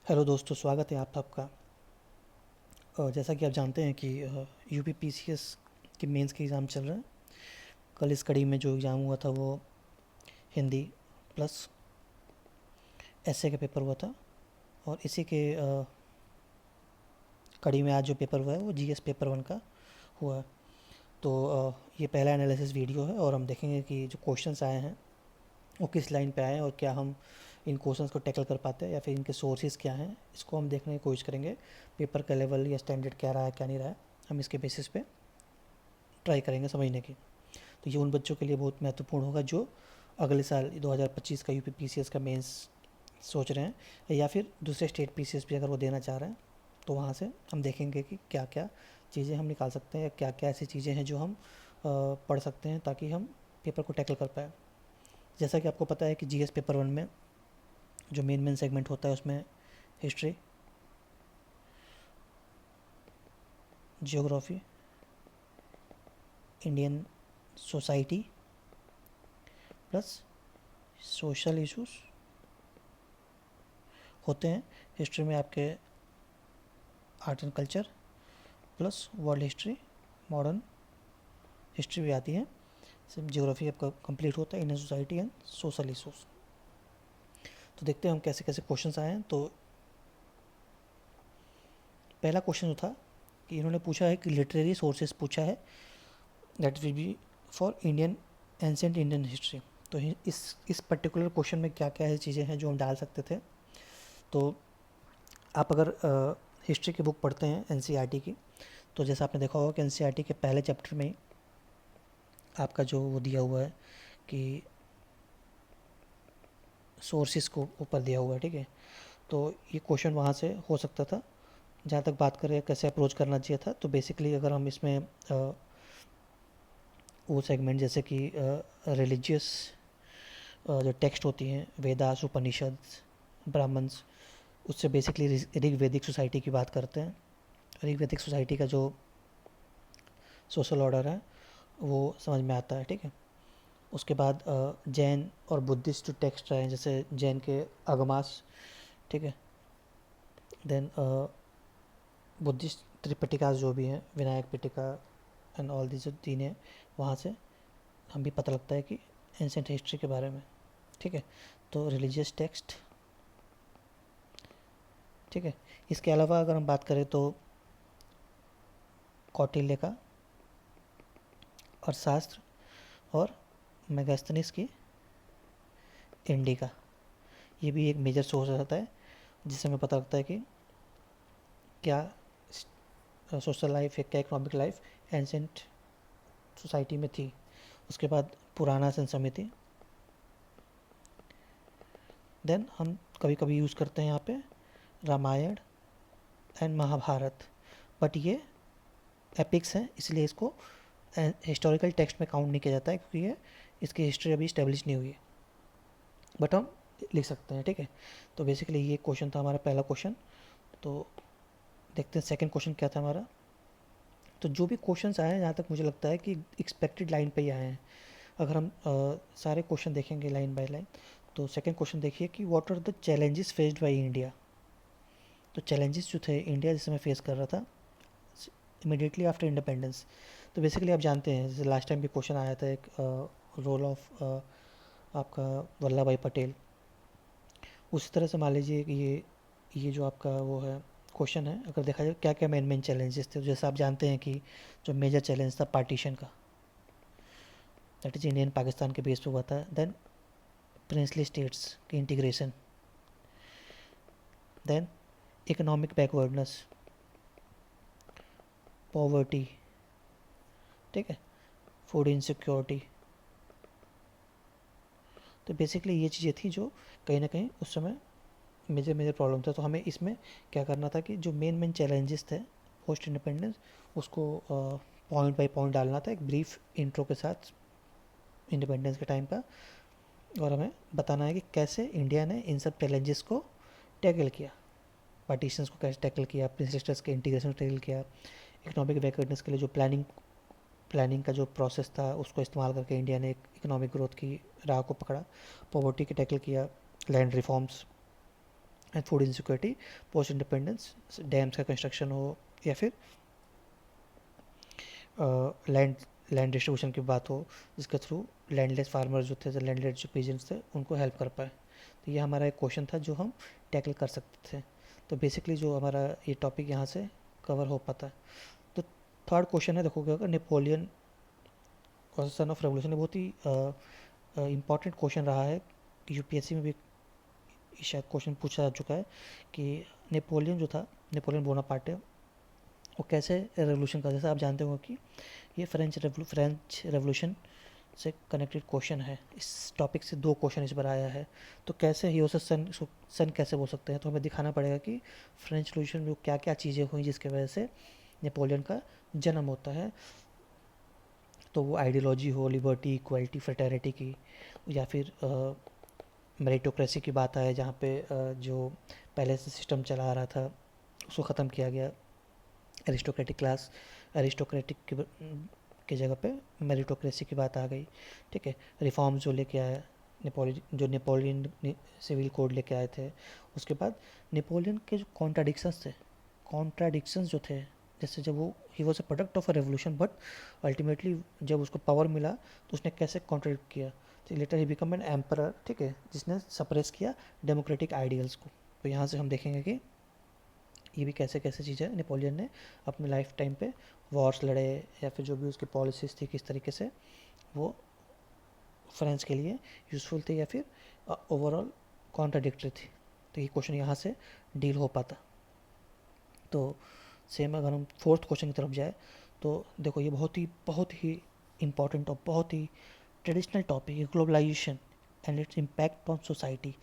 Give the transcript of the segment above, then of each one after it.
Hello दोस्तों, स्वागत है आप सबका। जैसा कि आप जानते हैं कि यूपी पीसीएस के मेंस के एग्ज़ाम चल रहे हैं। कल इस कड़ी में जो एग्ज़ाम हुआ था वो हिंदी प्लस एसए का पेपर हुआ था, और इसी के कड़ी में आज जो पेपर हुआ है वो जीएस पेपर 1 का हुआ है। तो ये पहला एनालिसिस वीडियो है और हम देखेंगे कि जो क्वेश्चंस आए हैं वो किस लाइन पे आए हैं और क्या हम इन क्वेश्चंस को टैकल कर पाते हैं या फिर इनके सोर्सेज क्या हैं, इसको हम देखने की कोशिश करेंगे। पेपर का लेवल या स्टैंडर्ड क्या रहा है क्या नहीं रहा है, हम इसके बेसिस पे ट्राई करेंगे समझने की। तो ये उन बच्चों के लिए बहुत महत्वपूर्ण होगा जो अगले साल 2025 का यूपी पीसीएस का मेंस सोच रहे हैं, या फिर दूसरे स्टेट पीसीएस भी अगर वो देना चाह रहे हैं, तो वहाँ से हम देखेंगे कि क्या क्या चीज़ें हम निकाल सकते हैं या क्या क्या ऐसी चीज़ें हैं जो हम पढ़ सकते हैं ताकि हम पेपर को टैकल कर पाए। जैसा कि आपको पता है कि जीएस पेपर 1 में जो मेन सेगमेंट होता है उसमें history, geography, Indian society plus social issues होते हैं। हिस्ट्री में आपके art and culture plus world history, modern history भी आती है। सिर्फ जियोग्राफी आपका कंप्लीट होता है, Indian society and social issues. तो देखते हैं हम कैसे कैसे क्वेश्चंस आए हैं। तो पहला क्वेश्चन जो था कि इन्होंने पूछा है कि लिटरेरी सोर्सेज पूछा है, that will be for Indian ancient Indian history. तो इस पर्टिकुलर क्वेश्चन में क्या क्या ऐसी चीज़ें हैं जो हम डाल सकते थे। तो आप अगर हिस्ट्री की बुक पढ़ते हैं एनसीईआरटी की, तो जैसा आपने देखा होगा कि एनसीईआरटी के पहले चैप्टर में आपका जो वो दिया हुआ है कि सोर्सेज को ऊपर दिया हुआ है, ठीक है। तो ये क्वेश्चन वहाँ से हो सकता था। जहाँ तक बात करें कैसे अप्रोच करना चाहिए था, तो बेसिकली अगर हम इसमें वो सेगमेंट जैसे कि रिलीजियस जो टेक्स्ट होती हैं, वेदास, उपनिषद, ब्राह्मण्स, उससे बेसिकली ऋग्वेदिक सोसाइटी की बात करते हैं। ऋग्वेदिक सोसाइटी का जो सोशल ऑर्डर है वो समझ में आता है, ठीक है। उसके बाद जैन और बुद्धिस्ट जो टेक्स्ट रहे हैं, जैसे जैन के अगमास, ठीक है। देन बुद्धिस्ट त्रिपिटिका जो भी हैं, विनायक पिटिका एंड ऑल दी जो तीन हैं, वहाँ से हम भी पता लगता है कि एंसेंट हिस्ट्री के बारे में, ठीक है। तो रिलीजियस टेक्स्ट, ठीक है। इसके अलावा अगर हम बात करें तो कौटिल्य का अर्थशास्त्र और मेगास्थनीज की इंडिका, ये भी एक मेजर सोर्स रहता है जिससे हमें पता लगता है कि क्या सोशल लाइफ या क्या इकोनॉमिक लाइफ एंसेंट सोसाइटी में थी। उसके बाद पुराना सन समिति। देन हम कभी कभी यूज़ करते हैं यहाँ पे रामायण एंड महाभारत, बट ये एपिक्स हैं इसलिए इसको हिस्टोरिकल टेक्स्ट में काउंट नहीं किया जाता है, क्योंकि ये इसकी हिस्ट्री अभी इस्टेब्लिश नहीं हुई है, बट हम लिख सकते हैं, ठीक है। तो बेसिकली ये क्वेश्चन था हमारा पहला क्वेश्चन। तो देखते हैं सेकंड क्वेश्चन क्या था हमारा। तो जो भी क्वेश्चंस आए हैं जहाँ तक मुझे लगता है कि एक्सपेक्टेड लाइन पे ही आए हैं। अगर हम सारे क्वेश्चन देखेंगे लाइन बाय लाइन, तो सेकंड क्वेश्चन देखिए कि what are the challenges faced by India. तो चैलेंजेस जो थे इंडिया जिस समय फेस कर रहा था इमिडिएटली आफ्टर इंडिपेंडेंस, तो बेसिकली आप जानते हैं जैसे लास्ट टाइम भी क्वेश्चन आया था एक रोल ऑफ आपका वल्लभ भाई पटेल। उसी तरह से मान लीजिए कि ये जो आपका वो है क्वेश्चन है, अगर देखा जाए क्या क्या मेन चैलेंजेस थे, तो जैसे आप जानते हैं कि जो मेजर चैलेंज था पार्टीशन का, दैट इज इंडियन पाकिस्तान के बेस पे हुआ था। देन प्रिंसली स्टेट्स की integration, then economic backwardness, poverty, ठीक है, फूड इनसिक्योरिटी। तो बेसिकली ये चीज़ें थी जो कहीं ना कहीं उस समय मेजर मेजर प्रॉब्लम था। तो हमें इसमें क्या करना था कि जो मेन चैलेंजेस थे पोस्ट इंडिपेंडेंस, उसको पॉइंट बाय पॉइंट डालना था एक ब्रीफ इंट्रो के साथ इंडिपेंडेंस के टाइम का, और हमें बताना है कि कैसे इंडिया ने इन सब चैलेंजेस को टैकल किया। पार्टीशंस को कैसे टैकल किया, प्रिंसेस्टर्स के इंटीग्रेशन को टैकल किया, इकोनॉमिक बैकवर्डनेस के लिए जो प्लानिंग का जो प्रोसेस था उसको इस्तेमाल करके इंडिया ने एक इकोनॉमिक ग्रोथ की राह को पकड़ा, पॉवर्टी के टैकल किया, land reforms and food insecurity, post independence, dams का कंस्ट्रक्शन हो या फिर लैंड लैंड डिस्ट्रीब्यूशन की बात हो जिसके थ्रू लैंडलेस फार्मर्स जो थे, लैंडलेस जो पीजेंट्स थे, उनको हेल्प कर पाए। तो ये हमारा एक क्वेश्चन था जो हम टैकल कर सकते थे। तो बेसिकली जो हमारा ये टॉपिक यहाँ से कवर हो पाता। तो थर्ड क्वेश्चन है, देखोगे अगर नेपोलियन और सन ऑफ रेवोल्यूशन, बहुत ही इम्पॉर्टेंट क्वेश्चन रहा है। यूपीएससी में भी शायद क्वेश्चन पूछा जा चुका है कि नेपोलियन जो था, नेपोलियन बोनापार्टे, वो कैसे रेवोल्यूशन का, जैसे आप जानते हो कि ये फ्रेंच रेवोल्यूशन से कनेक्टेड क्वेश्चन है। इस टॉपिक से 2 क्वेश्चन इस बार आया है। तो कैसे ही हो सकता सन, सन कैसे बोल सकते हैं, तो हमें दिखाना पड़ेगा कि फ्रेंच रेवोल्यूशन में क्या क्या चीज़ें हुई जिसकी वजह से नेपोलियन का जन्म होता है। तो वो आइडियोलॉजी हो लिबर्टी, इक्वलिटी, फ्रेटर्निटी की, या फिर मेरिटोक्रेसी की बात आए जहाँ पे जो पहले से सिस्टम चला आ रहा था उसको ख़त्म किया गया। एरिस्टोक्रेटिक क्लास, एरिस्टोक्रेटिक की जगह पे मेरिटोक्रेसी की बात आ गई। ठीक है, रिफॉर्म्स जो लेके आया नेपोलियन सिविल कोड लेके आए थे। उसके बाद नेपोलियन के जो कॉन्ट्राडिक्शंस जो थे, जैसे जब वो he was a product of a revolution, but ultimately जब उसको पावर मिला तो उसने कैसे कॉन्ट्राडिक्ट किया। तो later he become an emperor, ठीक है, जिसने सप्रेस किया डेमोक्रेटिक आइडियल्स को। तो यहाँ से हम देखेंगे कि ये भी कैसे कैसे चीज़ें नेपोलियन ने अपने लाइफ टाइम पे वॉर्स लड़े, या फिर जो भी उसकी पॉलिसीज़ थी किस तरीके से वो फ्रांस के लिए यूज़फुल थी या फिर ओवरऑल कॉन्ट्राडिक्टरी थी। तो ये क्वेश्चन यहाँ से डील हो पाता। तो सेम अगर हम फोर्थ क्वेश्चन की तरफ जाए तो देखो ये बहुत ही इम्पॉर्टेंट और बहुत ही ट्रेडिशनल टॉपिक है, globalisation and its impact on society.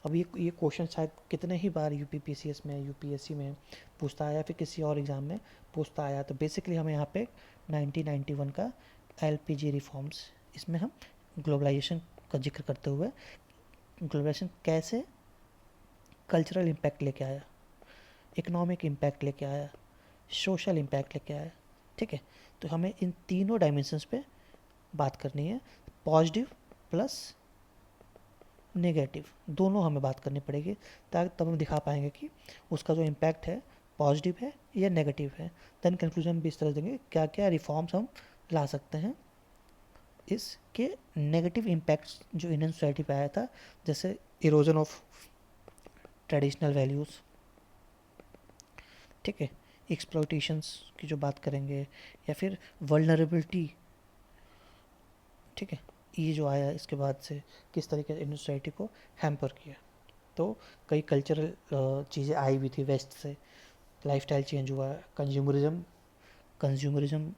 अब ये क्वेश्चन शायद कितने ही बार यूपीपीसीएस में, यूपीएससी में पूछता है या फिर किसी और एग्ज़ाम में पूछता आया। तो बेसिकली हमें यहाँ पे 1991 का एलपीजी रिफॉर्म्स, इसमें हम ग्लोबलाइजेशन का जिक्र करते हुए ग्लोबलाइजेशन कैसे कल्चरल इम्पैक्ट लेके आया, इकोनॉमिक इम्पैक्ट लेके आया, सोशल इम्पैक्ट लेके आया। ठीक है, तो हमें इन तीनों डायमेंशंस पे बात करनी है। पॉजिटिव प्लस नेगेटिव दोनों हमें बात करनी पड़ेगी, ताकि तब हम दिखा पाएंगे कि उसका जो इम्पैक्ट है पॉजिटिव है या नेगेटिव है। देन कंक्लूजन भी इस तरह देंगे क्या क्या रिफॉर्म्स हम ला सकते हैं इसके नेगेटिव इम्पैक्ट्स जो इंडियन सोसाइटी पे आया था, जैसे इरोजन ऑफ ट्रेडिशनल वैल्यूज़, ठीक है, एक्सप्लॉयटेशंस की जो बात करेंगे, या फिर वल्नरेबिलिटी। ठीक है, ये जो आया इसके बाद से किस तरीके से इंडियन सोसाइटी को हैम्पर किया। तो कई कल्चरल चीज़ें आई भी थी वेस्ट से, लाइफस्टाइल चेंज हुआ, कंज्यूमरिज्म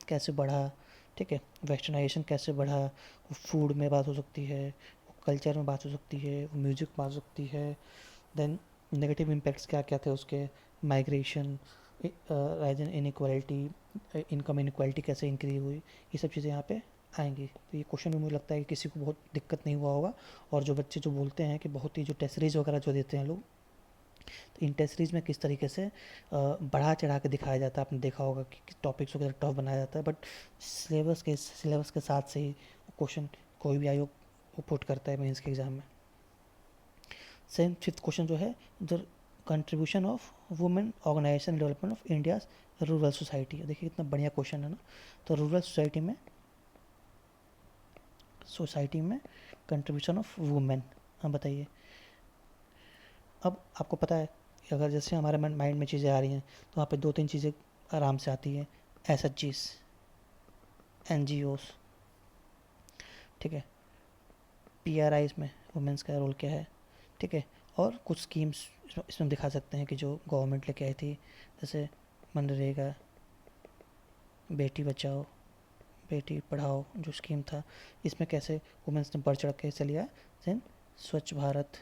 कैसे बढ़ा, ठीक है, वेस्टर्नाइजेशन कैसे बढ़ा, वो फूड में बात हो सकती है, वो कल्चर में बात हो सकती है, वो म्यूज़िक में बात हो सकती है। देन नेगेटिव इम्पैक्ट्स क्या क्या थे उसके, migration, rise in inequality, income inequality कैसे इंक्रीज हुई, ये सब चीज़ें यहाँ पे आएंगी। तो ये क्वेश्चन में मुझे लगता है कि किसी को बहुत दिक्कत नहीं हुआ होगा। और जो बच्चे जो बोलते हैं कि बहुत ही जो टेस्ट सीरीज वगैरह जो देते हैं लोग, तो इन टेस्ट सीरीज में किस तरीके से बढ़ा चढ़ा के दिखाया जाता है, आपने देखा होगा कि टॉपिक्स वगैरह टफ बनाया जाता है, बट सिलेबस के साथ से ही क्वेश्चन कोई भी आयोग वो पुट करता है मेंस के एग्ज़ाम में। सेम फिफ्थ क्वेश्चन जो है, the contribution of women organisation development of India's rural society. देखिए कितना बढ़िया क्वेश्चन है ना। तो रूरल सोसाइटी में कंट्रीब्यूशन ऑफ वुमेन, हम बताइए। अब आपको पता है कि अगर जैसे हमारे माइंड में चीज़ें आ रही हैं तो वहाँ पे 2-3 चीज़ें आराम से आती हैं, एसएचजीज, एनजीओस, ठीक है, पीआरआईज में वुमेंस का रोल क्या है, ठीक है, और कुछ स्कीम्स इसमें दिखा सकते हैं कि जो गवर्नमेंट लेके आई थी, जैसे मनरेगा, बेटी बचाओ बेटी पढ़ाओ जो स्कीम था, इसमें कैसे वुमेंस ने बढ़ चढ़ के हिस्सा लिया। देन स्वच्छ भारत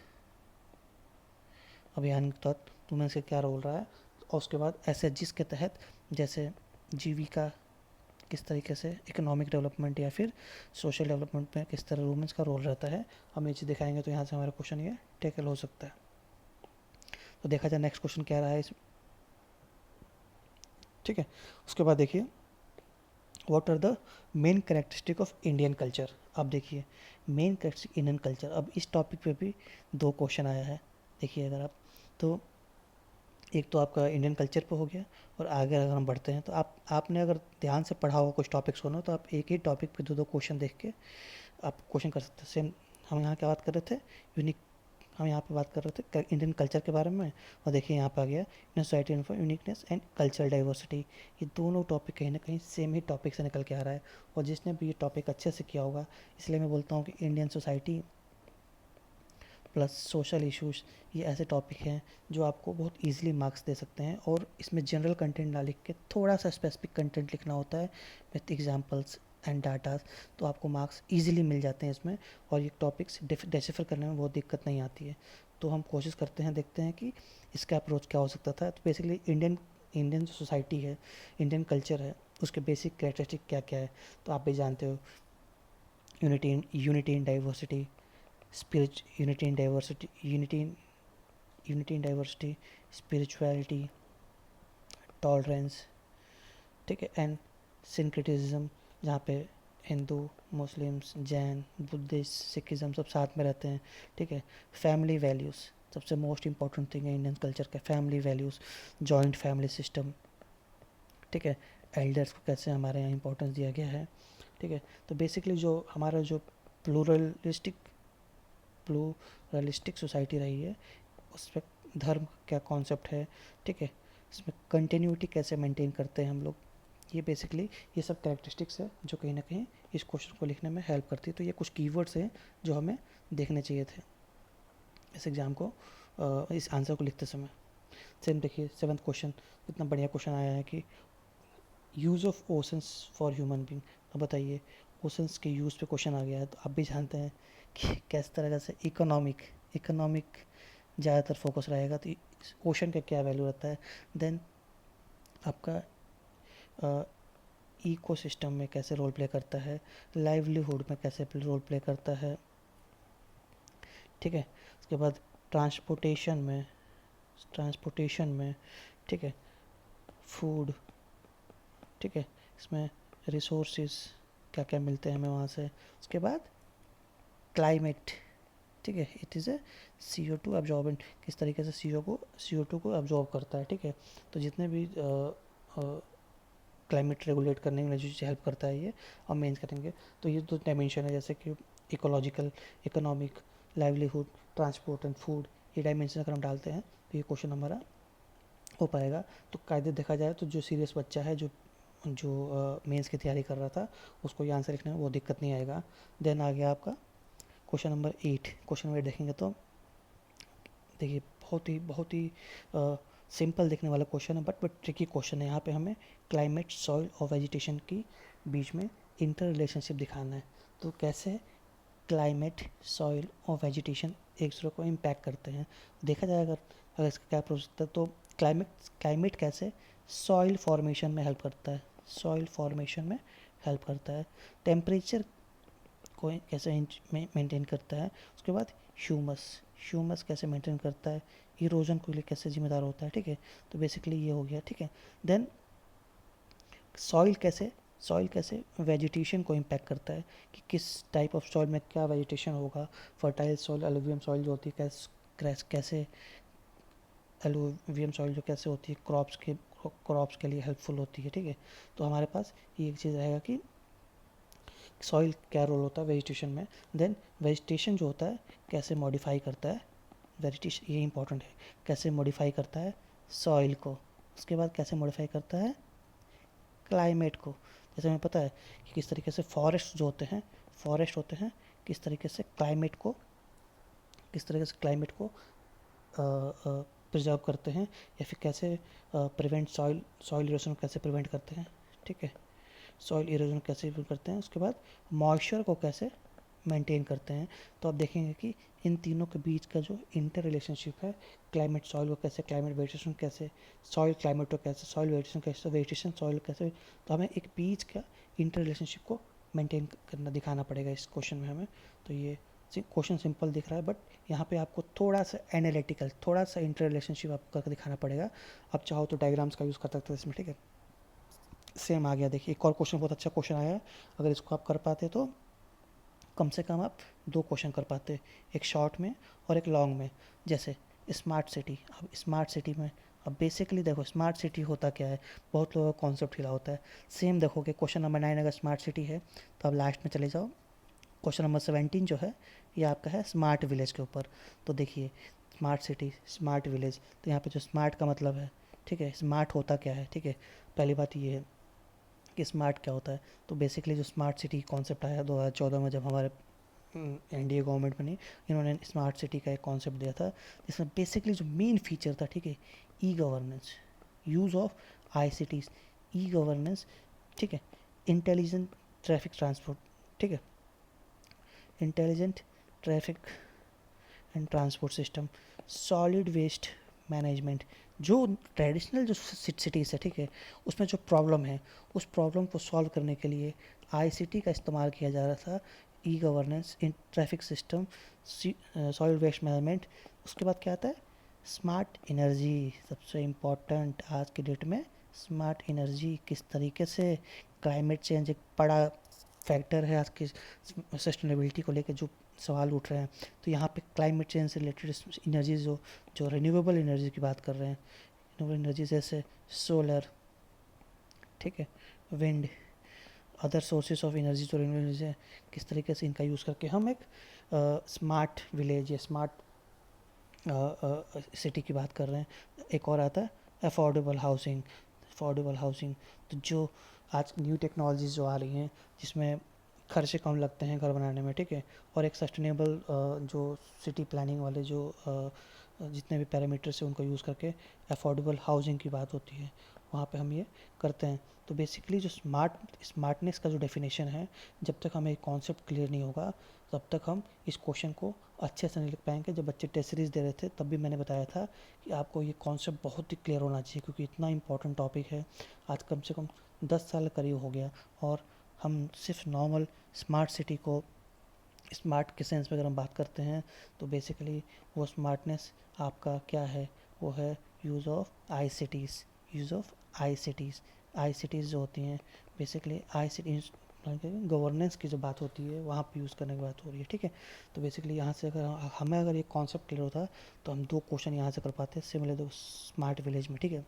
अभियान के तहत वुमेंस का क्या रोल रहा है, और उसके बाद एसएचजीज के तहत जैसे जीविका किस तरीके से इकोनॉमिक डेवलपमेंट या फिर सोशल डेवलपमेंट में किस तरह वुमेंस का रोल रहता है, हम ये चीज़ दिखाएंगे। तो यहाँ से हमारा क्वेश्चन ये टैकल हो सकता है। तो देखा जाए नेक्स्ट क्वेश्चन क्या रहा है इस, ठीक है। उसके बाद देखिए what are the main characteristic of Indian culture. अब देखिए मेन कैरेक्टरिस्टिक इंडियन कल्चर, अब इस टॉपिक पे भी 2 क्वेश्चन आया है। देखिए अगर आप, तो एक तो आपका इंडियन कल्चर पे हो गया, और आगे अगर हम बढ़ते हैं तो आपने अगर ध्यान से पढ़ा होगा कुछ टॉपिक्स को ना, तो आप एक ही टॉपिक पे दो दो क्वेश्चन देख के आप क्वेश्चन कर सकते हैं। सेम हम यहाँ क्या बात कर रहे थे, यूनिक, हम यहाँ पे बात कर रहे थे इंडियन कल्चर के बारे में, और देखिए यहाँ पे आ गया Indian society for uniqueness and cultural diversity. ये दोनों टॉपिक कहीं ना कहीं सेम ही टॉपिक से निकल के आ रहा है, और जिसने भी ये टॉपिक अच्छे से किया होगा, इसलिए मैं बोलता हूँ कि Indian society plus social issues, ये ऐसे टॉपिक हैं जो आपको बहुत इजीली मार्क्स दे सकते हैं, और इसमें जनरल कंटेंट ना लिख के थोड़ा सा स्पेसिफिक कंटेंट लिखना होता है विथ एग्जांपल्स एंड डाटाज, तो आपको मार्क्स इजीली मिल जाते हैं इसमें, और ये टॉपिक्स डेसिफर करने में बहुत दिक्कत नहीं आती है। तो हम कोशिश करते हैं, देखते हैं कि इसका अप्रोच क्या हो सकता था। तो बेसिकली इंडियन जो सोसाइटी है, इंडियन कल्चर है, उसके बेसिक कैरेक्टरिस्टिक क्या क्या है, तो आप भी जानते हो, unity in diversity, unity in diversity, unity in diversity, spirituality, tolerance, ठीक है, एंड सिंक्रेटिज्म, जहाँ पे Hindu, Muslims, Jain, Buddhist, Sikhism सब साथ में रहते हैं, ठीक है। फैमिली वैल्यूज़ सबसे मोस्ट इम्पॉर्टेंट थिंग है इंडियन कल्चर का, family values, joint family system, ठीक है। एल्डर्स को कैसे हमारे यहाँ इंपॉर्टेंस दिया गया है, ठीक है। तो बेसिकली जो हमारा जो प्लूरलिस्टिक प्लूरलिस्टिक सोसाइटी रही है, उस पर धर्म क्या कॉन्सेप्ट है, ठीक है, इसमें कंटिन्यूटी कैसे मेंटेन करते हैं हम लोग, ये बेसिकली ये सब कैरेक्टरिस्टिक्स है जो कहीं ना कहीं इस क्वेश्चन को लिखने में हेल्प करती है। तो ये कुछ कीवर्ड्स हैं जो हमें देखने चाहिए थे इस एग्ज़ाम को, इस आंसर को लिखते समय। सेम देखिए 7th क्वेश्चन, इतना बढ़िया क्वेश्चन आया है कि use of oceans for human being. अब बताइए, ओशंस के यूज़ पे क्वेश्चन आ गया है, तो आप भी जानते हैं कि किस तरह से इकोनॉमिक ज़्यादातर फोकस रहेगा, तो ओशन का क्या वैल्यू रहता है, देन आपका इकोसिस्टम में कैसे रोल प्ले करता है, लाइवलीहुड में कैसे रोल प्ले करता है, ठीक है। उसके बाद ट्रांसपोर्टेशन में, ठीक है, फूड, ठीक है, इसमें रिसोर्सेज क्या क्या मिलते हैं हमें वहाँ से। उसके बाद क्लाइमेट, ठीक है, it is a CO2 absorbent, किस तरीके से CO2 को अब्जॉर्ब करता है, ठीक है। तो जितने भी क्लाइमेट रेगुलेट करने में जो हेल्प करता है ये, हम मेंस करेंगे। तो ये दो डायमेंशन है, जैसे कि ecological, economic, livelihood, transport and food, ये डायमेंशन अगर हम डालते हैं तो ये क्वेश्चन हमारा हो पाएगा। तो कायदे देखा जाए तो जो सीरियस बच्चा है, जो जो मेंस की तैयारी कर रहा था, उसको ये आंसर लिखने में वो दिक्कत नहीं आएगा। देन आ गया आपका क्वेश्चन नंबर 8। क्वेश्चन नंबर 8 देखेंगे तो देखिए बहुत ही सिंपल दिखने वाला क्वेश्चन है, बट ट्रिकी क्वेश्चन है। यहाँ पे हमें क्लाइमेट, सॉइल और वेजिटेशन की बीच में इंटर रिलेशनशिप दिखाना है। तो कैसे क्लाइमेट, सॉइल और वेजिटेशन एक दूसरे को इम्पैक्ट करते हैं, देखा जाए अगर इसका क्या अप्रोच होता है। तो क्लाइमेट कैसे सॉइल फॉर्मेशन में हेल्प करता है, टेम्परेचर को कैसे मेंटेन करता है। उसके बाद ह्यूमस कैसे मेंटेन करता है, इरोजन को लिए कैसे जिम्मेदार होता है, ठीक है। तो बेसिकली ये हो गया, ठीक है। देन सॉइल कैसे वेजिटेशन को इम्पैक्ट करता है, कि किस टाइप ऑफ सॉइल में क्या वेजिटेशन होगा, फर्टाइल सॉइल, एलुवियम सॉइल जो होती है कैसे एलुवियम सॉइल जो कैसे होती है क्रॉप्स के लिए हेल्पफुल होती है, ठीक है। तो हमारे पास ये एक चीज़ रहेगा कि सॉइल क्या रोल होता है वेजिटेशन में। देन वेजिटेशन जो होता है कैसे मॉडिफाई करता है, वेजिटेशन ये इंपॉर्टेंट है, कैसे मॉडिफाई करता है सॉइल को। उसके बाद कैसे मॉडिफाई करता है क्लाइमेट को। जैसे हमें पता है कि किस तरीके से फॉरेस्ट होते हैं, किस तरीके से क्लाइमेट को प्रिजर्व करते हैं, या फिर कैसे प्रिवेंट सॉइल इरोजन कैसे प्रिवेंट करते हैं, ठीक है, सॉइल इरोजन कैसे करते हैं। उसके बाद मॉइस्चर को कैसे मेंटेन करते हैं। तो आप देखेंगे कि इन तीनों के बीच का जो इंटर रिलेशनशिप है, क्लाइमेट सॉइल को कैसे, क्लाइमेट वेजिटेशन कैसे, सॉइल क्लाइमेट को कैसे, सॉइल वेजिटेशन कैसे, वेजिटेशन सॉइल कैसे। तो हमें एक बीच का इंटर रिलेशनशिप को मेंटेन करना दिखाना पड़ेगा इस क्वेश्चन में हमें। तो ये क्वेश्चन सिंपल दिख रहा है, बट यहाँ पे आपको थोड़ा सा एनालिटिकल, थोड़ा सा इंटर रिलेशनशिप आपको करके दिखाना पड़ेगा। आप चाहो तो डायग्राम्स का यूज़ कर सकते हैं इसमें, ठीक है। सेम आ गया, देखिए एक और क्वेश्चन, बहुत अच्छा क्वेश्चन आया है। अगर इसको आप कर पाते तो कम से कम आप 2 क्वेश्चन कर पाते, एक शॉर्ट में और एक लॉन्ग में। जैसे स्मार्ट सिटी। अब स्मार्ट सिटी में अब बेसिकली देखो स्मार्ट सिटी होता क्या है, बहुत लोगों का कॉन्सेप्ट हिला होता है। सेम देखोगे क्वेश्चन नंबर 9 अगर स्मार्ट सिटी है तो अब लास्ट में चले जाओ, क्वेश्चन नंबर 17 जो है ये आपका है स्मार्ट विलेज के ऊपर। तो देखिए स्मार्ट सिटी स्मार्ट विलेज, तो यहाँ पे जो स्मार्ट का मतलब है, ठीक है, स्मार्ट होता क्या है, ठीक है, पहली बात ये है कि स्मार्ट क्या होता है। तो बेसिकली जो स्मार्ट सिटी कॉन्सेप्ट आया 2014 में जब हमारे एनडीए गवर्नमेंट बनी, इन्होंने स्मार्ट सिटी का एक कॉन्सेप्ट दिया था जिसमें बेसिकली जो मेन फीचर था, ठीक है, e governance, use of I cities, e governance, ठीक है, इंटेलिजेंट ट्रैफिक ट्रांसपोर्ट, ठीक है, intelligent traffic and transport system, solid waste management. जो ट्रेडिशनल जो सिटीज़ है, ठीक है, उसमें जो प्रॉब्लम है उस प्रॉब्लम को सॉल्व करने के लिए आईसीटी का इस्तेमाल किया जा रहा था। E governance, in traffic system, solid waste management. उसके बाद क्या आता है, स्मार्ट एनर्जी, सबसे इम्पोर्टेंट आज की डेट में स्मार्ट एनर्जी। किस तरीके से क्लाइमेट चेंज एक बड़ा फैक्टर है आज की सस्टेनेबिलिटी को लेकर जो सवाल उठ रहे हैं, तो यहाँ पे क्लाइमेट चेंज से रिलेटेड एनर्जी जो रिन्यूएबल एनर्जी की बात कर रहे हैं, रिन्यूएबल एनर्जी जैसे सोलर, ठीक है, wind, other sources of energy जो रिन्यूएबल एनर्जी है, किस तरीके से इनका यूज़ करके हम एक स्मार्ट विलेज या स्मार्ट सिटी की बात कर रहे हैं। एक और आता है अफोर्डेबल हाउसिंग। अफोर्डेबल हाउसिंग तो जो आज न्यू टेक्नोलॉजीज जो आ रही हैं जिसमें खर्चे कम लगते हैं घर बनाने में, ठीक है, और एक सस्टेनेबल जो सिटी प्लानिंग वाले जो जितने भी पैरामीटर्स हैं उनको यूज़ करके अफोर्डेबल हाउसिंग की बात होती है, वहाँ पे हम ये करते हैं। तो बेसिकली जो स्मार्टनेस का जो डेफिनेशन है, जब तक हमें कॉन्सेप्ट क्लियर नहीं होगा तब तक हम इस क्वेश्चन को अच्छे से नहीं लिख पाएंगे। जब बच्चे टेस्ट सीरीज दे रहे थे तब भी मैंने बताया था कि आपको ये कॉन्सेप्ट बहुत ही क्लियर होना चाहिए, क्योंकि इतना इंपॉर्टेंट टॉपिक है। आज कम से कम 10 साल करीब हो गया और हम सिर्फ नॉर्मल स्मार्ट सिटी को, स्मार्ट के सेंस में अगर हम बात करते हैं तो बेसिकली वो स्मार्टनेस आपका क्या है, वो है use of I cities, use of I cities. I cities जो होती हैं बेसिकली आई सिटीज़ गवर्नेंस की जो बात होती है वहाँ पे यूज़ करने की बात हो रही है, ठीक है। तो बेसिकली यहाँ से अगर हमें अगर ये कॉन्सेप्ट क्लियर होता तो हम 2 क्वेश्चन यहाँ से कर पाते हैं सिमिलर दो स्मार्ट विलेज में, ठीक है,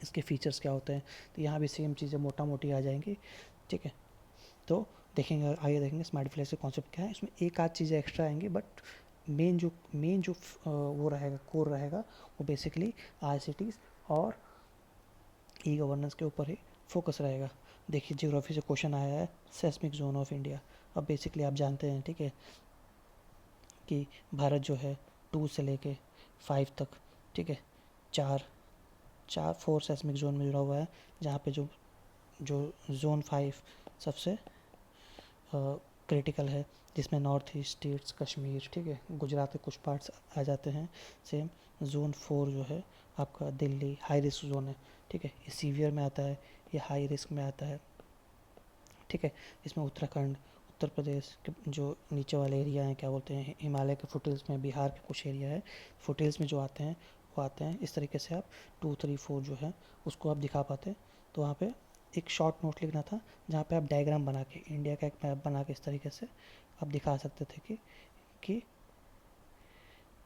इसके फीचर्स क्या होते हैं, तो यहाँ भी सेम चीज़ें मोटा मोटी आ जाएंगी, ठीक है। तो देखेंगे, आगे देखेंगे स्मार्ट विलेज का कॉन्सेप्ट क्या है। इसमें एक आध चीज़ें एक्स्ट्रा आएंगी, बट मेन जो वो रहेगा, कोर रहेगा, वो बेसिकली आई सिटीज़ और ई गवर्नेंस के ऊपर ही फोकस रहेगा। देखिए ज्योग्राफी से क्वेश्चन आया है सेस्मिक जोन ऑफ इंडिया। अब बेसिकली आप जानते हैं, ठीक है, कि भारत जो है 2 से लेके 5 तक, ठीक है, चार चार 4 सेस्मिक जोन में जुड़ा हुआ है, जहाँ पे जो जो जोन 5 सबसे क्रिटिकल है, जिसमें नॉर्थ ईस्ट स्टेट्स, कश्मीर, ठीक है, गुजरात के कुछ पार्ट्स आ जाते हैं। सेम जोन 4 जो है आपका दिल्ली हाई रिस्क जोन है, ठीक है, ये सीवियर में आता है, ये हाई रिस्क में आता है, ठीक है। इसमें उत्तराखंड, उत्तर प्रदेश के जो नीचे वाले एरिया हैं, क्या बोलते हैं, हिमालय के फुटहिल्स में, बिहार के कुछ एरिया है फुटहिल्स में जो आते हैं वो आते हैं। इस तरीके से आप 2, 3, 4 जो है उसको आप दिखा पाते। तो वहाँ पे एक शॉर्ट नोट लिखना था जहाँ पे आप डायग्राम बना के, इंडिया का एक मैप बना के इस तरीके से आप दिखा सकते थे कि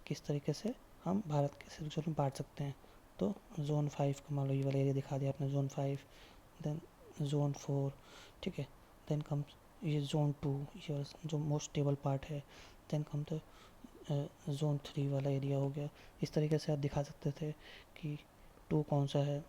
किस तरीके से हम भारत के सेक्शन में बांट सकते हैं। तो जोन 5 का मान लो ये वाला एरिया दिखा दिया आपने, जोन 5, देन जोन 4, ठीक है, देन कम्स ये जोन 2, ये जो मोस्ट स्टेबल पार्ट है, देन कम तो जोन 3 वाला एरिया हो गया। इस तरीके से आप दिखा सकते थे कि 2 कौन सा है,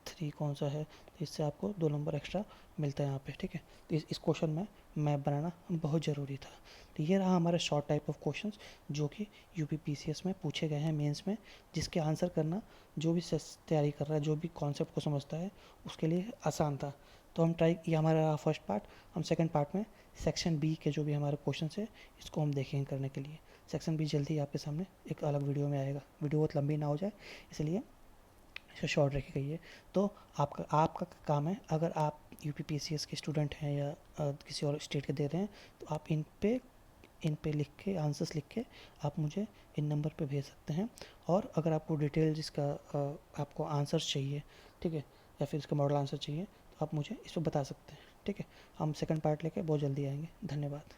3 कौन सा है, तो इससे आपको 2 नंबर एक्स्ट्रा मिलता है यहाँ पे, ठीक है। तो इस क्वेश्चन में मैप बनाना बहुत ज़रूरी था। तो ये रहा हमारे शॉर्ट टाइप ऑफ क्वेश्चंस जो कि यूपीपीसीएस में पूछे गए हैं मेंस में, जिसके आंसर करना जो भी तैयारी कर रहा है, जो भी कॉन्सेप्ट को समझता है, उसके लिए आसान था। तो हम ट्राई, ये हमारा रहा फर्स्ट पार्ट। हम सेकंड पार्ट में सेक्शन बी के जो भी हमारे क्वेश्चन है इसको हम देखेंगे करने के लिए। सेक्शन बी जल्दी आपके सामने एक अलग वीडियो में आएगा, वीडियो बहुत लंबी ना हो जाए इसलिए इसे शॉर्ट रखी गई है। तो आपका काम है, अगर आप यूपीपीसीएस के स्टूडेंट हैं या किसी और स्टेट के दे रहे हैं, तो आप इन पे लिख के, आंसर्स लिख के आप मुझे इन नंबर पे भेज सकते हैं। और अगर आपको डिटेल जिसका आपको आंसर्स चाहिए, ठीक है, या फिर इसका मॉडल आंसर चाहिए, तो आप मुझे इस पर बता सकते हैं, ठीक है। हम सेकंड पार्ट लेके बहुत जल्दी आएंगे। धन्यवाद।